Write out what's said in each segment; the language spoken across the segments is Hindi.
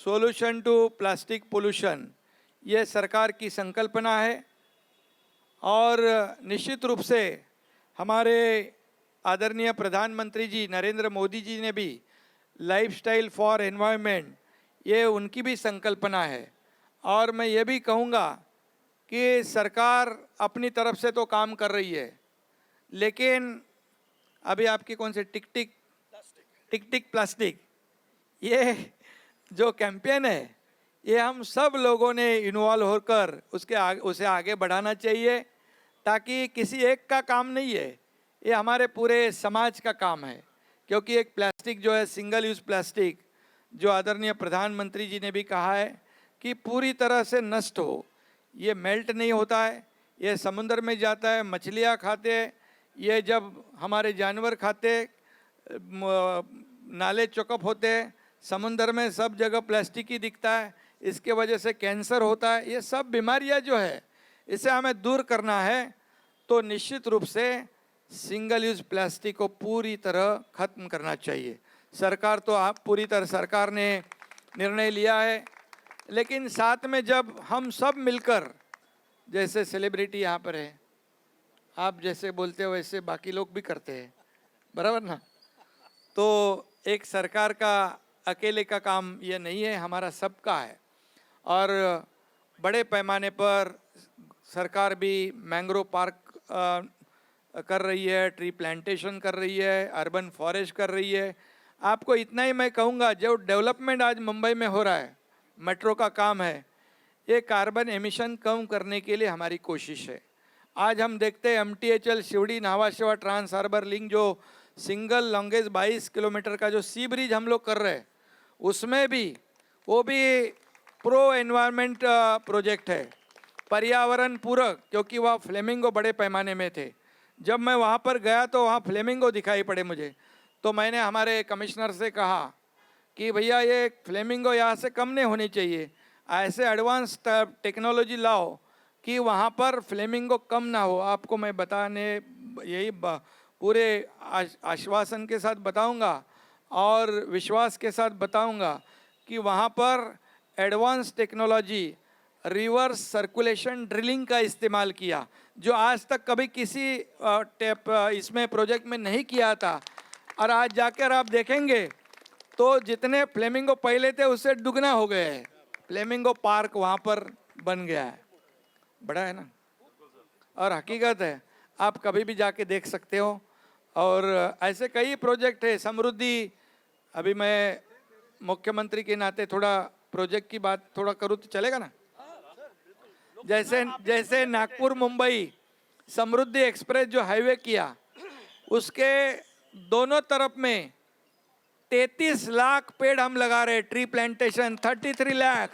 सॉल्यूशन टू प्लास्टिक पोल्यूशन, ये सरकार की संकल्पना है। और निश्चित रूप से हमारे आदरणीय प्रधानमंत्री जी नरेंद्र मोदी जी ने भी लाइफस्टाइल फॉर एनवायरनमेंट, ये उनकी भी संकल्पना है। और मैं ये भी कहूँगा कि सरकार अपनी तरफ से तो काम कर रही है, लेकिन अभी आपकी कौन से टिक टिक प्लास्टिक, ये जो कैंपेन है, ये हम सब लोगों ने इन्वॉल्व होकर उसे आगे बढ़ाना चाहिए, ताकि किसी एक का काम नहीं है, ये हमारे पूरे समाज का काम है। क्योंकि एक प्लास्टिक जो है सिंगल यूज़ प्लास्टिक, जो आदरणीय प्रधानमंत्री जी ने भी कहा है कि पूरी तरह से नष्ट हो, ये मेल्ट नहीं होता है, ये समुद्र में जाता है, मछलियाँ खाते हैं, ये जब हमारे जानवर खाते, नाले चौकअप होते हैं, समुद्र में सब जगह प्लास्टिक ही दिखता है, इसके वजह से कैंसर होता है। ये सब बीमारियां जो है, इसे हमें दूर करना है। तो निश्चित रूप से सिंगल यूज़ प्लास्टिक को पूरी तरह ख़त्म करना चाहिए। सरकार तो पूरी तरह सरकार ने निर्णय लिया है, लेकिन साथ में जब हम सब मिलकर, जैसे सेलिब्रिटी यहाँ पर है, आप जैसे बोलते हो वैसे बाकी लोग भी करते हैं, बराबर ना? तो एक सरकार का अकेले का काम ये नहीं है, हमारा सबका है। और बड़े पैमाने पर सरकार भी मैंग्रोव पार्क कर रही है, ट्री प्लांटेशन कर रही है, अर्बन फॉरेस्ट कर रही है। आपको इतना ही मैं कहूँगा, जो डेवलपमेंट आज मुंबई में हो रहा है, मेट्रो का काम है, ये कार्बन एमिशन कम करने के लिए हमारी कोशिश है। आज हम देखते हैं MTHL Sewri Nhava Sheva trans harbour link, जो सिंगल लॉन्गेस्ट 22 किलोमीटर का जो सी ब्रिज हम लोग कर रहे हैं, उसमें भी वो भी प्रो एनवायरनमेंट प्रोजेक्ट है, पर्यावरण पूरक, क्योंकि वहाँ फ्लेमिंगो बड़े पैमाने में थे। जब मैं वहाँ पर गया तो वहाँ फ्लेमिंगो दिखाई पड़े मुझे, तो मैंने हमारे कमिश्नर से कहा कि भैया ये फ्लेमिंगो यहाँ से कम नहीं होनी चाहिए, ऐसे एडवांस टेक्नोलॉजी लाओ कि वहाँ पर फ्लेमिंगो कम ना हो। आपको मैं बताने यही पूरे आश्वासन के साथ बताऊंगा और विश्वास के साथ बताऊंगा कि वहाँ पर advance technology reverse circulation drilling का इस्तेमाल किया, जो आज तक कभी किसी इसमें प्रोजेक्ट में नहीं किया था। और आज जाकर आप देखेंगे तो जितने फ्लेमिंगो पहले थे उससे दुगना हो गए हैं। फ्लेमिंगो पार्क वहाँ पर बन गया है, बड़ा है ना, और हकीकत है, आप कभी भी जाके देख सकते हो। और ऐसे कई प्रोजेक्ट है, समृद्धि, अभी मैं मुख्यमंत्री के नाते थोड़ा प्रोजेक्ट की बात थोड़ा करूँ तो चलेगा ना? जैसे नागपुर मुंबई समृद्धि एक्सप्रेस जो हाईवे किया, उसके दोनों तरफ में 33 लाख पेड़ हम लगा रहे, ट्री प्लांटेशन 33 लाख।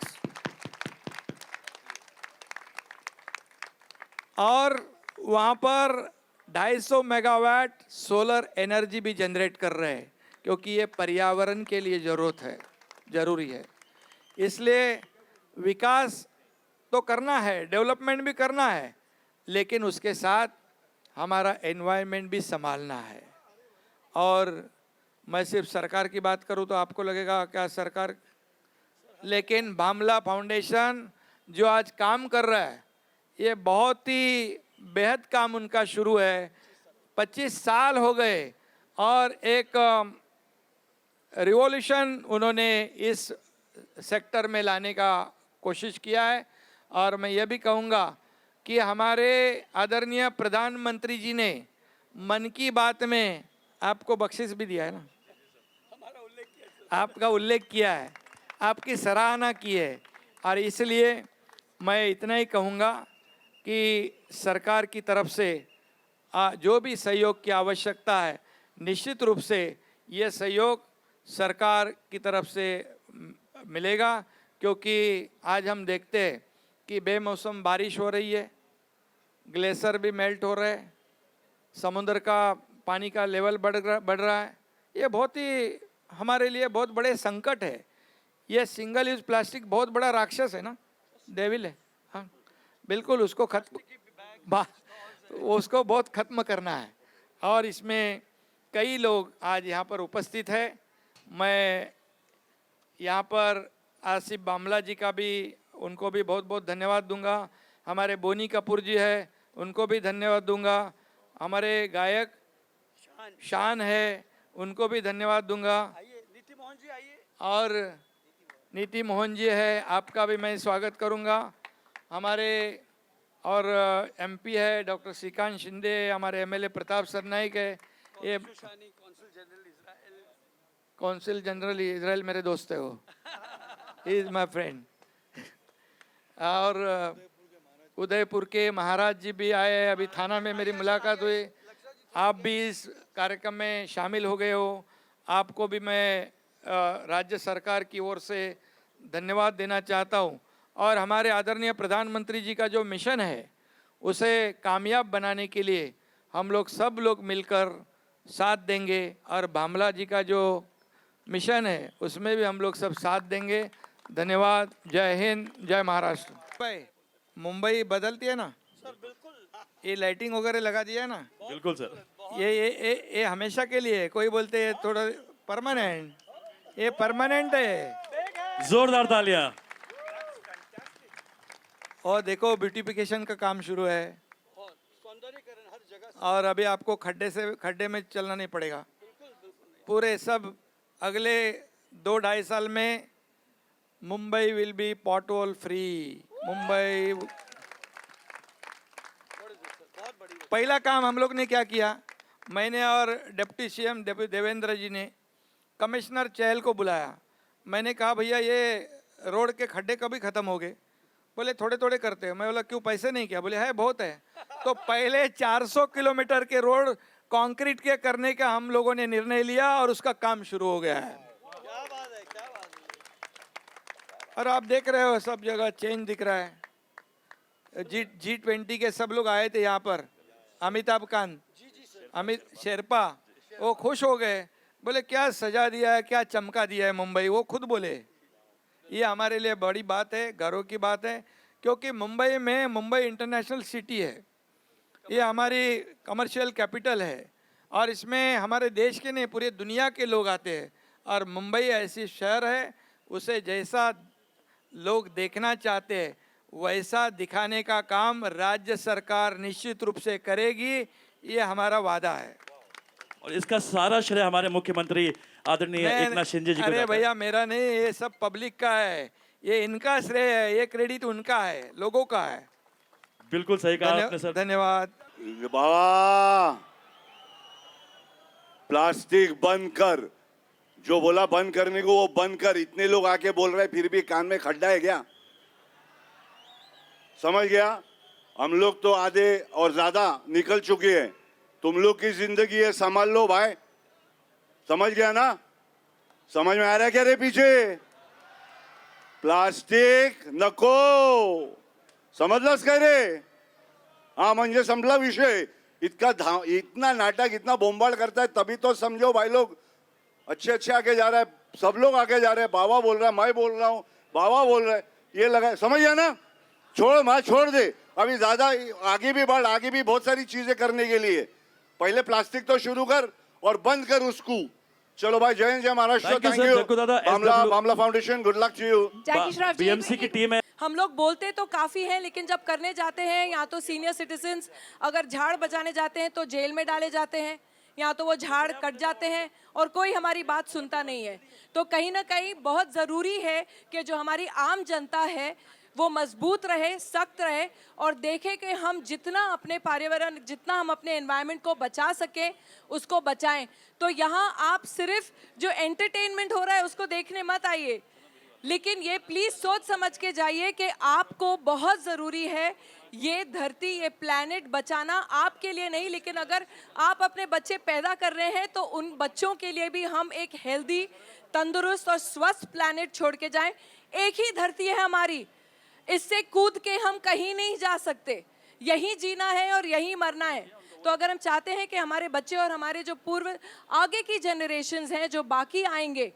और वहाँ पर 250 मेगावाट सोलर एनर्जी भी जनरेट कर रहे हैं, क्योंकि ये पर्यावरण के लिए ज़रूरी है। इसलिए विकास तो करना है, डेवलपमेंट भी करना है, लेकिन उसके साथ हमारा एनवायरनमेंट भी संभालना है। और मैं सिर्फ सरकार की बात करूं तो आपको लगेगा क्या सरकार, लेकिन भामला फाउंडेशन जो आज काम कर रहा है, ये बहुत ही बेहद काम उनका शुरू है। 25 साल हो गए और एक रिवॉल्यूशन उन्होंने इस सेक्टर में लाने का कोशिश किया है। और मैं ये भी कहूँगा कि हमारे आदरणीय प्रधानमंत्री जी ने मन की बात में आपको बख्शिश भी दिया है ना, आपका उल्लेख किया है, आपकी सराहना की है। और इसलिए मैं इतना ही कहूँगा कि सरकार की तरफ से जो भी सहयोग की आवश्यकता है, निश्चित रूप से ये सहयोग सरकार की तरफ से मिलेगा। क्योंकि आज हम देखते हैं कि बेमौसम बारिश हो रही है, ग्लेशियर भी मेल्ट हो रहे हैं, समुद्र का पानी का लेवल बढ़ रहा है। ये बहुत ही हमारे लिए बहुत बड़े संकट है। ये सिंगल यूज प्लास्टिक बहुत बड़ा राक्षस है ना, डेविल है। हाँ बिल्कुल, उसको उसको बहुत खत्म करना है। और इसमें कई लोग आज यहाँ पर उपस्थित है। मैं यहाँ पर आसिफ बामला जी का भी, उनको भी बहुत बहुत धन्यवाद दूंगा। हमारे बोनी कपूर जी है, उनको भी धन्यवाद दूंगा। हमारे गायक शान है, उनको भी धन्यवाद दूंगा। नीति मोहन जी आइए। और नीति मोहन जी है, आपका भी मैं स्वागत करूंगा। हमारे और एमपी है डॉक्टर श्रीकांत शिंदे, हमारे एमएलए प्रताप सरनाइक है, ये कौंसिल जनरल इजराइल मेरे दोस्त है, वो इज माय फ्रेंड। और उदयपुर के महाराज जी भी आए, अभी थाना में मेरी मुलाकात हुई। आप भी इस कार्यक्रम में शामिल हो गए हो, आपको भी मैं राज्य सरकार की ओर से धन्यवाद देना चाहता हूँ। और हमारे आदरणीय प्रधानमंत्री जी का जो मिशन है उसे कामयाब बनाने के लिए हम लोग सब लोग मिलकर साथ देंगे, और बामला जी का जो मिशन है उसमें भी हम लोग सब साथ देंगे। धन्यवाद। जय हिंद, जय महाराष्ट्र। मुंबई बदलती है ना सर? बिल्कुल। ये लाइटिंग वगैरह लगा दिया है ना? बिल्कुल सर। ये हमेशा के लिए, कोई बोलते हैं थोड़ा परमानेंट, ये परमानेंट है। जोरदार तालियां। और देखो ब्यूटिफिकेशन का काम शुरू है, सौंदर्यीकरण हर जगह। और अभी आपको खड्डे में चलना नहीं पड़ेगा। पूरे सब अगले 2-2.5 साल में Mumbai will be pothole free. Mumbai पहला काम हम लोग ने क्या किया, मैंने और डिप्टी सीएम देवेंद्र जी ने कमिश्नर चहल को बुलाया। मैंने कहा भैया ये रोड के खड्डे कभी ख़त्म हो गए? बोले थोड़े थोड़े करते हैं। मैं बोला क्यों, पैसे नहीं क्या? बोले है बहुत है। तो पहले 400 किलोमीटर के रोड कंक्रीट के करने का हम लोगों ने निर्णय लिया और उसका काम शुरू हो गया है। क्या बात है, क्या बात है। और आप देख रहे हो सब जगह चेंज दिख रहा है। G20 के सब लोग आए थे यहाँ पर, अमिताभ कांत, अमित शेरपा, वो खुश हो गए, बोले क्या सजा दिया है, क्या चमका दिया है मुंबई। वो खुद बोले ये हमारे लिए बड़ी बात है, गर्व की बात है, क्योंकि मुंबई इंटरनेशनल सिटी है, ये हमारी कमर्शियल कैपिटल है, और इसमें हमारे देश के नहीं पूरे दुनिया के लोग आते हैं। और मुंबई ऐसी शहर है, उसे जैसा लोग देखना चाहते हैं वैसा दिखाने का काम राज्य सरकार निश्चित रूप से करेगी, ये हमारा वादा है। और इसका सारा श्रेय हमारे मुख्यमंत्री आदरणीय एकनाथ शिंदे जी को जाता है। अरे भैया मेरा नहीं, ये सब पब्लिक का है, ये इनका श्रेय है, ये क्रेडिट उनका है, लोगों का है। बिल्कुल सही कहा आपने सर। धन्यवाद। बाबा प्लास्टिक बंद कर, जो बोला बंद करने को वो बंद कर। इतने लोग आके बोल रहे फिर भी कान में खड्डा है क्या? समझ गया? हम लोग तो आधे और ज्यादा निकल चुके हैं, तुम लोग की जिंदगी है, संभाल लो भाई। समझ गया ना? समझ में आ रहा है क्या रे? पीछे प्लास्टिक नको, समजलंस काय रे? हा म्हणजे संपला विषय। इतना नाटक, इतना बोंबाल करता है, तभी तो समझो भाई लोग अच्छे आगे जा रहा है, सब लोग आगे जा रहे हैं। बाबा बोल रहा है, मैं बोल रहा हूँ, बाबा बोल रहा है, ये लगा। समझ गया ना? छोड़ दे, अभी ज्यादा आगे भी बढ़, आगे भी बहुत सारी चीजें करने के लिए। पहले प्लास्टिक तो शुरू कर और बंद कर उसको। चलो भाई, जय हिंद, जय महाराष्ट्र। थैंक यू मामला foundation, good luck to you. BMC की टीम है। हम लोग बोलते तो काफी हैं, लेकिन जब करने जाते हैं, या तो सीनियर सिटीजन्स अगर झाड़ बजाने जाते हैं तो जेल में डाले जाते हैं, या तो वो झाड़ कट जाते हैं और कोई हमारी बात सुनता नहीं है। तो कहीं ना कहीं बहुत ज़रूरी है कि जो हमारी आम जनता है वो मजबूत रहे, सख्त रहे, और देखे कि हम जितना अपने पर्यावरण, जितना हम अपने एनवायरनमेंट को बचा सकें उसको बचाएं। तो यहाँ आप सिर्फ जो एंटरटेनमेंट हो रहा है उसको देखने मत आइए, लेकिन ये प्लीज़ सोच समझ के जाइए कि आपको बहुत ज़रूरी है ये धरती, ये प्लैनेट बचाना। आपके लिए नहीं, लेकिन अगर आप अपने बच्चे पैदा कर रहे हैं तो उन बच्चों के लिए भी हम एक हेल्दी, तंदुरुस्त और स्वस्थ प्लैनेट छोड़ के जाएं। एक ही धरती है हमारी, इससे कूद के हम कहीं नहीं जा सकते, यहीं जीना है और यहीं मरना है। तो अगर हम चाहते हैं कि हमारे बच्चे और हमारे जो पूर्व आगे की जनरेशन्स हैं जो बाकी आएंगे,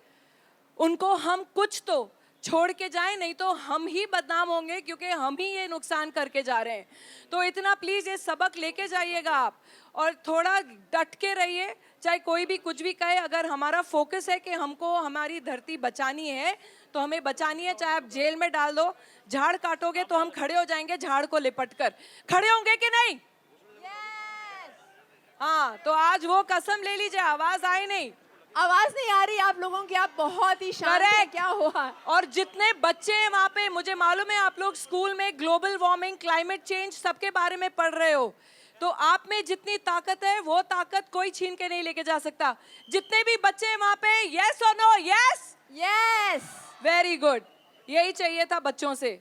उनको हम कुछ तो छोड़ के जाएं, नहीं तो हम ही बदनाम होंगे, क्योंकि हम ही ये नुकसान करके जा रहे हैं। तो इतना प्लीज़ ये सबक लेके जाइएगा आप, और थोड़ा डट के रहिए, चाहे कोई भी कुछ भी कहे। अगर हमारा फोकस है कि हमको हमारी धरती बचानी है तो हमें बचानी है, चाहे आप जेल में डाल दो। झाड़ काटोगे तो हम खड़े हो जाएंगे झाड़ को लिपट कर। खड़े होंगे कि नहीं? हाँ, तो आज वो कसम ले लीजिए। आवाज आई नहीं? आवाज नहीं आ रही आप लोगों की, आप बहुत ही शांत हैं। Correct. क्या हुआ? और जितने बच्चे हैं वहां पे, मुझे मालूम है आप लोग स्कूल में ग्लोबल वार्मिंग, क्लाइमेट चेंज सबके बारे में पढ़ रहे हो, तो आप में जितनी ताकत है वो ताकत कोई छीन के नहीं लेके जा सकता। जितने भी बच्चे हैं वहां पे, यस और no? Yes, yes. Very good. यही चाहिए था बच्चों से।